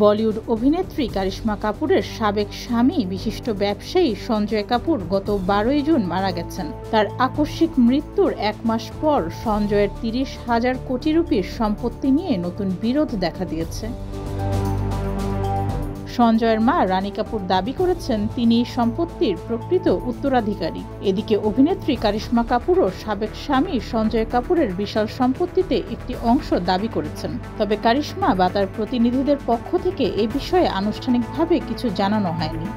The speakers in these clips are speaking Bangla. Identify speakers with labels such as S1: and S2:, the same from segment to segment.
S1: বলিউড অভিনেত্রী কারিশমা কাপুরের সাবেক স্বামী বিশিষ্ট ব্যবসায়ী সঞ্জয় কাপুর গত 12ই জুন মারা গেছেন। তার আকস্মিক মৃত্যুর এক মাস পর সঞ্জয়ের 30,000 কোটি রুপির সম্পত্তি নিয়ে নতুন বিরোধ দেখা দিয়েছে। সঞ্জয়ের মা রানী কাপুর দাবি করেছেন তিনি সম্পত্তির প্রকৃত উত্তরাধিকারী। এদিকে অভিনেত্রী কারিশমা কাপুরও সাবেক স্বামী সঞ্জয় কাপুরের বিশাল সম্পত্তিতে একটি অংশ দাবি করেছেন। তবে কারিশমা বা তার প্রতিনিধিদের পক্ষ থেকে এ বিষয়ে আনুষ্ঠানিকভাবে কিছু জানানো হয়নি।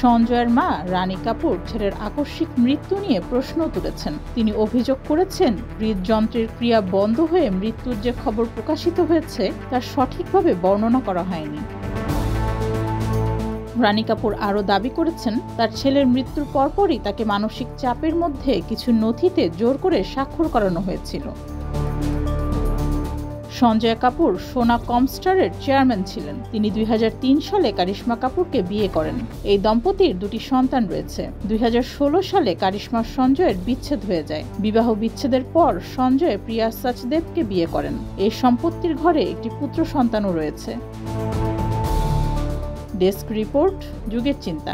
S1: সঞ্জয়ের মা রানী কাপুর ছেলের আকস্মিক মৃত্যু নিয়ে প্রশ্ন তুলেছেন। তিনি অভিযোগ করেছেন, হৃদযন্ত্রের ক্রিয়া বন্ধ হয়ে মৃত্যুর যে খবর প্রকাশিত হয়েছে তা সঠিকভাবে বর্ণনা করা হয়নি। রানী কাপুর আরও দাবি করেছেন, তার ছেলের মৃত্যুর পরপরই তাকে মানসিক চাপের মধ্যে কিছু নথিতে জোর করে স্বাক্ষর করানো হয়েছিল। সঞ্জয় কাপুর সোনা কমস্টারের চেয়ারম্যান ছিলেন। তিনি 2003 সালে কারিশমা কাপুরকে বিয়ে করেন। এই দম্পতির দুটি সন্তান রয়েছে। 2016 সালে কারিশমা সঞ্জয়ের বিচ্ছেদ হয়ে যায়। বিবাহ বিচ্ছেদের পর সঞ্জয় প্রিয়া সচদেবকে বিয়ে করেন। এই সম্পত্তির ঘরে একটি পুত্র সন্তানও রয়েছে। ডেস্ক রিপোর্ট, যুগের চিন্তা।